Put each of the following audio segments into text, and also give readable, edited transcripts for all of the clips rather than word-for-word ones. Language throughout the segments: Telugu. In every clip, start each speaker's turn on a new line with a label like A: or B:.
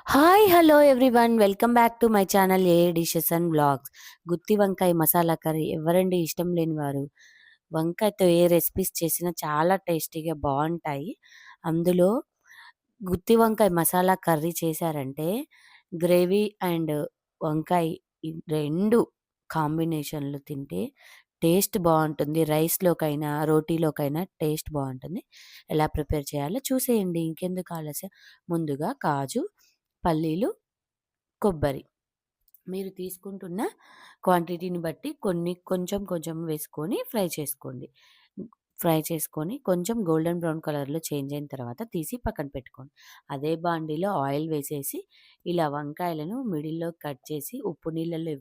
A: Hi! Hello everyone. Welcome back to my channel ఏఏ డిషెస్ అండ్ వ్లాగ్స్. గుత్తి వంకాయ మసాలా కర్రీ ఎవరండి ఇష్టం లేని వారు? వంకాయతో ఏ రెసిపీస్ చేసినా చాలా టేస్టీగా బావుంటాయి. అందులో గుత్తి వంకాయ మసాలా కర్రీ చేశారంటే గ్రేవీ అండ్ వంకాయ ఈ 2 కాంబినేషన్‌లో తింటే టేస్ట్ బావుంటుంది. రైస్‌లోకైనా, రోటీలోకైనా టేస్ట్ బావుంటుంది. ఎలా ప్రిపేర్ చేయాలో చూసేయండి. ఇంకెందుకు ఆలస్యం. ముందుగా కాజు, పల్లీలు, కొబ్బరి. మీరు తీసుకుంటున్న క్వాంటిటీని బట్టి కొంచెం కొంచెం వేసుకొని ఫ్రై చేసుకోండి. ఫ్రై చేసుకొని కొంచెం గోల్డెన్ బ్రౌన్ కలర్‌లో చేంజ్ అయిన తర్వాత తీసి పక్కన పెట్టుకోండి. అదే బాండీలో ఆయిల్ వేసేసి ఇలా వంకాయలను మిడిల్‌లో కట్ చేసి ఉప్పు నీళ్ళల్లో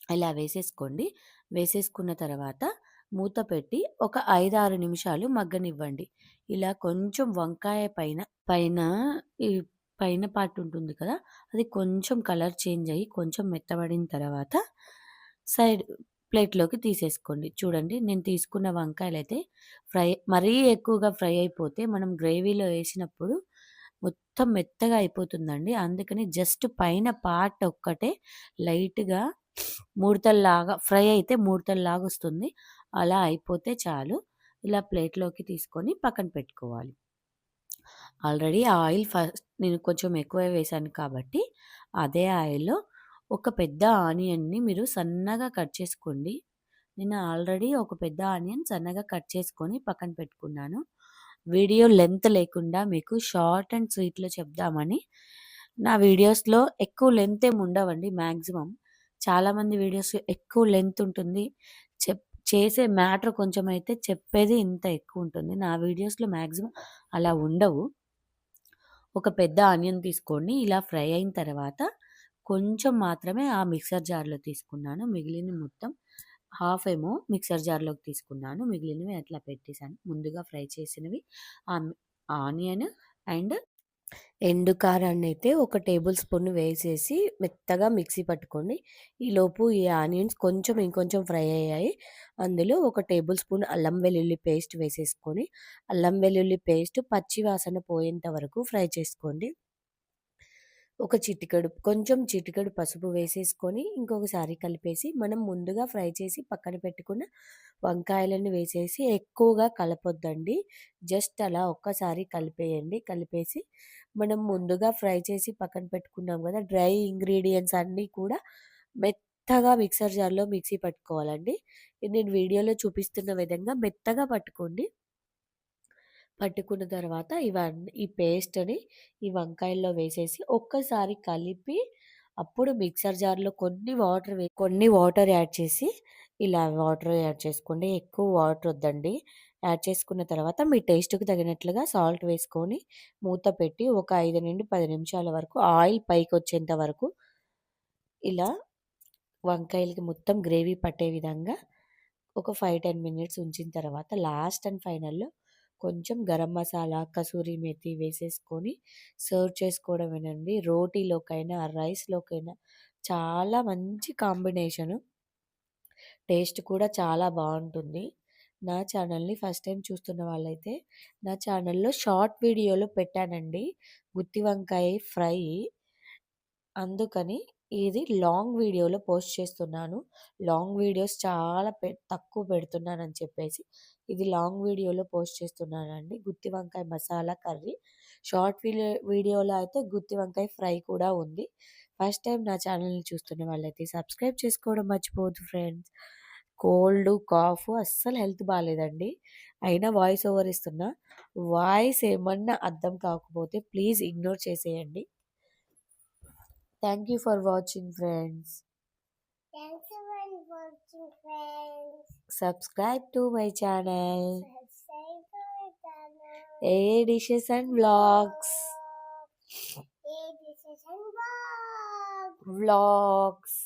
A: ఇలా వేసేసుకోండి. వేసేసుకున్న తర్వాత మూత పెట్టి ఒక 5, 6 నిమిషాలు మగ్గనివ్వండి. ఇలా కొంచెం వంకాయ పైన పైన ఈ పైన పార్ట్ ఉంటుంది కదా! అది కొంచెం కలర్ చేంజ్ అయ్యి కొంచెం మెత్తబడిన తర్వాత సైడ్ ప్లేట్‌లోకి తీసేసుకోండి. చూడండి నేను తీసుకున్న వంకాయలైతే మరీ ఎక్కువగా ఫ్రై అయిపోతే మనం గ్రేవీలో ఏసినప్పుడు మొత్తం మెత్తగా అయిపోతుందండి. అందుకని జస్ట్ పైన పార్ట్ ఒక్కటే లైట్‌గా ముడతల్లాగా ఫ్రై అయితే ముడతల్లాగొస్తుంది. అలా అయిపోతే చాలు. ఇలా ప్లేట్‌లోకి తీసుకొని పక్కన పెట్టుకోవాలి. ఆల్రెడీ ఆయిల్ నేను కొంచెం ఎక్కువే వేశాను కాబట్టి, అదే ఆయిల్‌లో ఒక పెద్ద ఆనియన్‌ని మీరు సన్నగా కట్ చేసుకోండి. నేను ఆల్రెడీ ఒక పెద్ద ఆనియన్ సన్నగా కట్ చేసుకొని పక్కన పెట్టుకున్నాను. వీడియో లెంత్ లేకుండా మీకు షార్ట్ అండ్ స్వీట్‌లో చెప్దామని నా వీడియోస్‌లో ఎక్కువ లెంత్ ఏమి ఉండవండి మాక్సిమం. చాలామంది వీడియోస్ ఎక్కువ లెంత్ ఉంటుంది. చెప్ చేసే మ్యాటర్ కొంచెం అయితే చెప్పేది ఇంత ఎక్కువుంటుంది. నా వీడియోస్‌లో మాక్సిమం అలా ఉండవు. ఒక పెద్ద ఆనియన్ తీసుకోండి. ఇలా ఫ్రై అయిన తర్వాత కొంచెం మాత్రమే ఆ మిక్సర్ జార్‌లో తీసుకున్నాను. మిగిలినవి మొత్తం హాఫ్ ఏమో మిక్సర్ జార్‌లోకి తీసుకున్నాను. మిగిలినవి అట్లా పెట్టేసాను. ముందుగా ఫ్రై చేసినవి ఆమ్ ఆనియన్ అండ్ ఎండు కారాన్నయితే ఒక టేబుల్ స్పూన్ వేసేసి మెత్తగా మిక్సీ పట్టుకోండి. ఈలోపు ఈ ఆనియన్స్ ఇంకొంచెం ఫ్రై అయ్యాయి. అందులో ఒక టేబుల్ స్పూన్ అల్లం వెల్లుల్లి పేస్ట్ వేసేసుకొని, అల్లం వెల్లుల్లి పేస్ట్ పచ్చి వాసన పోయేంత వరకు ఫ్రై చేసుకోండి. చిటికెడు పసుపు వేసేసుకొని, ఇంకొకసారి కలిపేసి, మనం ముందుగా ఫ్రై చేసి పక్కన పెట్టుకున్న వంకాయలను వేసేసి ఎక్కువగా కలపొద్దండి. జస్ట్ అలా ఒక్కసారి కలిపేయండి. కలిపేసి మనం ముందుగా ఫ్రై చేసి పక్కన పెట్టుకున్నాం గదా! డ్రై ఇంగ్రీడియెంట్స్ అన్నీ కూడా మెత్తగా మిక్సర్ జార్‌లో మిక్సీ పట్టుకోవాలండి. నేను వీడియోలో చూపిస్తున్న విధంగా మెత్తగా పట్టుకోండి. పట్టుకున్న తర్వాత ఈ పేస్ట్‌ని ఈ వంకాయల్లో వేసేసి ఒక్కసారి కలిపి, అప్పుడు మిక్సర్ జార్‌లో కొన్ని వాటర్ యాడ్ చేసి, ఇలా వాటర్ యాడ్ చేసుకోండి. ఎక్కువ వాటర్ వద్దండి. యాడ్ చేసుకున్న తర్వాత మీ టేస్ట్‌కి తగినట్లుగా సాల్ట్ వేసుకొని, మూత పెట్టి ఒక 5-10 నిమిషాల వరకు ఆయిల్ పైకొచ్చేంత వరకు ఇలా వంకాయలకి మొత్తం గ్రేవీ పట్టే విధంగా ఒక 5-10 మినిట్స్ ఉంచిన తర్వాత లాస్ట్ అండ్ ఫైనల్‌లో కొంచెం గరం మసాలా, కసూరి మేతి వేసేసుకొని సర్వ్ చేసుకోవడమేనండి. రోటీలోకైనా, రైస్‌లోకైనా చాలా మంచి కాంబినేషను. టేస్ట్ కూడా చాలా బావుంటుంది. నా ఛానల్‌ని ఫస్ట్ టైమ్ చూస్తున్న వాళ్ళైతే నా ఛానల్‌లో షార్ట్ వీడియోలో పెట్టానండి. గుత్తి వంకాయ ఫ్రై. అందుకని ఇది లాంగ్ వీడియోలో పోస్ట్ చేస్తున్నాను. లాంగ్ వీడియోస్ చాలా తక్కువ పెడుతున్నానని చెప్పేసి, ఇది లాంగ్ వీడియోలో పోస్ట్ చేస్తున్నానండి. గుత్తి వంకాయ మసాలా కర్రీ. షార్ట్ వీడియోలో అయితే గుత్తి వంకాయ ఫ్రై కూడా ఉంది. ఫస్ట్ టైం నా ఛానల్‌ని చూస్తున్న వాళ్ళైతే సబ్స్క్రైబ్ చేసుకోవడం మర్చిపోవద్దు ఫ్రెండ్స్. కోల్డ్, కాఫ్ అస్సలు హెల్త్ బాలేదండి. అయినా వాయిస్ ఓవర్ ఇస్తున్నా. వాయిస్ ఏమన్నా అర్థం కాకపోతే ప్లీజ్ ఇగ్నోర్ చేసేయండి. Thank you for watching, friends.
B: Thanks for watching, friends.
A: Subscribe to my channel,
B: Subscribe to my channel.
A: AA Dishes and Vlogs.
B: Hey, this is Unbox.
A: Vlogs.